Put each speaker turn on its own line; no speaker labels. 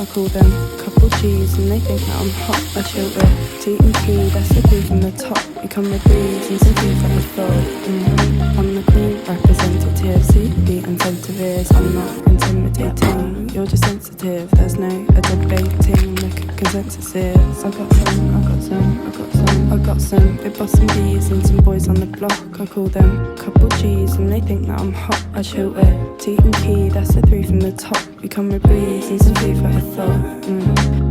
I call them couple G's and they think that I'm hot. I chill with T and P, that's the view from the top. We come with breeze and some things that we thought. I'm the queen, representative, CB and tentative. I'm not intimidating, you're just sensitive. There's no debating, look at consensus is. I got some big boss and D's and some boys on the block. I call them couple G's and they think that I'm hot. I chill with T and P, that's the three from the top. We come with breeze and some food for a thought.